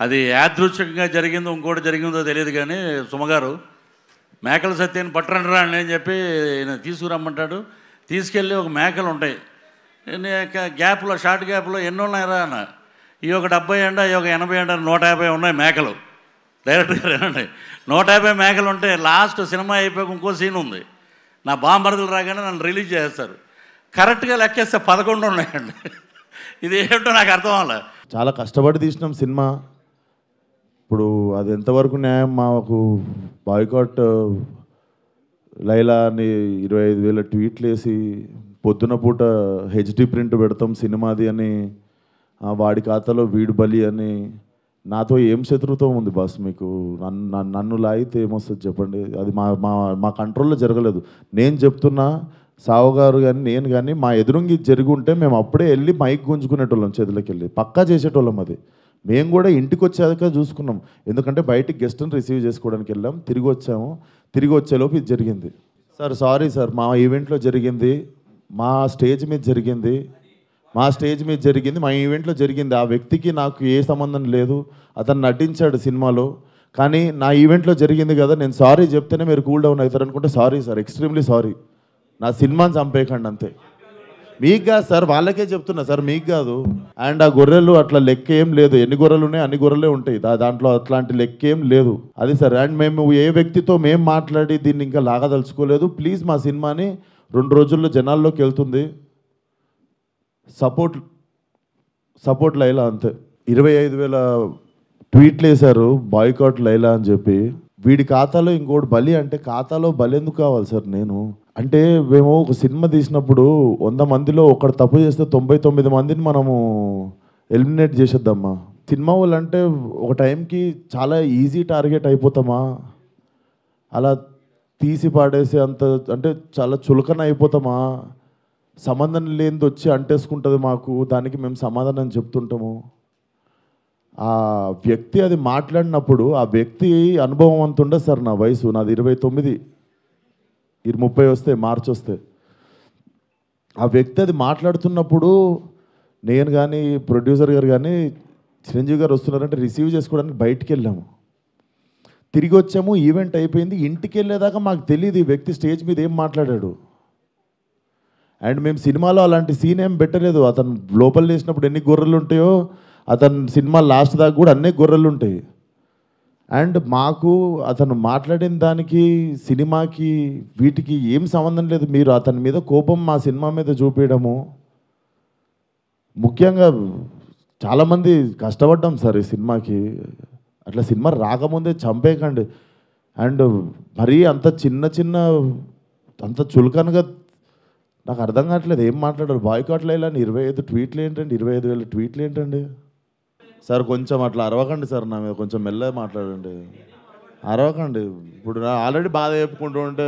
అది యాదృచ్ఛికంగా జరిగిందో ఇంకోటి జరిగిందో తెలియదు కానీ సుమగారు మేకల సత్యాన్ని పట్టరండిరా అని చెప్పి తీసుకురమ్మంటాడు. తీసుకెళ్ళి ఒక మేకలు ఉంటాయి గ్యాప్లో, షార్ట్ గ్యాప్లో ఎన్ని ఉన్నాయిరా అన్న. ఈ ఒక 70 ఎండ, ఈ ఒక 80 ఎండ, 150 ఉన్నాయి మేకలు. డైరెక్ట్గా రండి, 150 మేకలు ఉంటే లాస్ట్ సినిమా అయిపోయాక ఇంకో సీన్ ఉంది. నా బాంబర్దులు రాగానే నన్ను రిలీజ్ చేస్తారు. కరెక్ట్గా లెక్కేస్తే 11 ఉన్నాయండి. ఇది ఏంటో నాకు అర్థం అవ్వాలి. చాలా కష్టపడి తీసినాం సినిమా. ఇప్పుడు అది ఎంతవరకు న్యాయం? మాకు బాయ్కాట్ లైలా అని 25,000 ట్వీట్లు వేసి పొద్దున పూట హెచ్డి ప్రింట్ పెడతాం సినిమాది అని, వాడి ఖాతాలో వీడు బలి అని. నాతో ఏం శత్రుత్వం ఉంది బాస్ మీకు? నన్ను లాగితే ఏమొస్తుంది చెప్పండి? అది మా కంట్రోల్లో జరగలేదు. నేను చెప్తున్నా, సావు గారు కానీ నేను కానీ మా ఎదురుంగి జరిగి ఉంటే మేము అప్పుడే వెళ్ళి మైక్ గుంజుకునేటోళ్ళం, చేతులకి వెళ్ళి పక్కా చేసేటోళ్ళం. అది మేము కూడా ఇంటికి వచ్చాక చూసుకున్నాం. ఎందుకంటే బయటికి గెస్ట్ని రిసీవ్ చేసుకోవడానికి వెళ్ళాం, తిరిగి వచ్చాము. తిరిగి వచ్చేలోపు ఇది జరిగింది. సార్ సారీ సార్, మా ఈవెంట్లో జరిగింది, మా స్టేజ్ మీద జరిగింది, మా ఈవెంట్లో జరిగింది. ఆ వ్యక్తికి నాకు ఏ సంబంధం లేదు. అతను నటించాడు సినిమాలో, కానీ నా ఈవెంట్లో జరిగింది కదా, నేను సారీ చెప్తేనే మీరు కూల్ డౌన్ అవుతారు అనుకుంటే సారీ సార్, ఎక్స్ట్రీమ్లీ సారీ. నా సినిమాని చంపేయకండి అంతే. మీకు కాదు సార్, వాళ్ళకే చెప్తున్నా సార్, మీకు కాదు. అండ్ ఆ గొర్రెలు అట్లా లెక్క ఏం లేదు. ఎన్ని గొర్రెలు ఉన్నాయి అన్ని గొర్రెలే ఉంటాయి, దాంట్లో అట్లాంటి లెక్క ఏం లేదు. అది సార్. అండ్ మేము ఏ వ్యక్తితో మేము మాట్లాడి దీన్ని ఇంకా లాగదలుచుకోలేదు. ప్లీజ్ మా సినిమాని 2 రోజుల్లో జనాల్లోకి వెళ్తుంది. సపోర్ట్ లైలా అంతే. 25,000 ట్వీట్లు వేశారు బాయ్కాట్ లైలా అని చెప్పి. వీడి ఖాతాలో ఇంకోటి బలి అంటే ఖాతాలో బలి ఎందుకు కావాలి సార్? అంటే మేము ఒక సినిమా తీసినప్పుడు 100 మందిలో ఒకడు తప్పు చేస్తే 99 మందిని మనము ఎలిమినేట్ చేసేద్దామా? సినిమా వాళ్ళు అంటే ఒక టైంకి చాలా ఈజీ టార్గెట్ అయిపోతామా? అలా తీసి పాడేసి అంత అంటే చాలా చులకన అయిపోతామా? సంబంధం లేనిది వచ్చి అంటేసుకుంటుంది మాకు, దానికి మేము సమాధానం చెప్తుంటాము. ఆ వ్యక్తి అది మాట్లాడినప్పుడు ఆ వ్యక్తి అనుభవం అంత ఉండదు సార్. నా వయసు, నాది 29, 30 వస్తే, మార్చి వస్తే. ఆ వ్యక్తి అది మాట్లాడుతున్నప్పుడు నేను కానీ ప్రొడ్యూసర్ గారు కానీ చిరంజీవి గారు వస్తున్నారంటే రిసీవ్ చేసుకోవడానికి బయటికి వెళ్ళాము. తిరిగి వచ్చాము, ఈవెంట్ అయిపోయింది. ఇంటికి వెళ్ళేదాకా మాకు తెలియదు ఈ వ్యక్తి స్టేజ్ మీద ఏం మాట్లాడాడు. అండ్ మేము సినిమాలో అలాంటి సీన్ ఏం పెట్టలేదు. అతను లోపల వేసినప్పుడు ఎన్ని గొర్రెలు ఉంటాయో అతను సినిమా లాస్ట్ దాకా కూడా అన్నీ గొర్రెలు ఉంటాయి. అండ్ మాకు అతను మాట్లాడిన దానికి సినిమాకి వీటికి ఏం సంబంధం లేదు. మీరు అతని మీద కోపం మా సినిమా మీద చూపించడము. ముఖ్యంగా చాలామంది కష్టపడ్డాం సార్ ఈ సినిమాకి. అట్లా సినిమా రాకముందే చంపేయకండి. అండ్ మరీ అంత అంత చులకనగా నాకు అర్థం కావట్లేదు ఏం మాట్లాడారు. బాయ్కాట్ లైలా 25 ట్వీట్లు ఏంటండి? 25,000 ట్వీట్లు ఏంటండి? సార్ కొంచెం అట్లా అరవకండి సార్, నా మీద కొంచెం మెల్లగా మాట్లాడండి. అరవకండి. ఇప్పుడు ఆల్రెడీ బాధ చెప్పుకుంటూ ఉంటే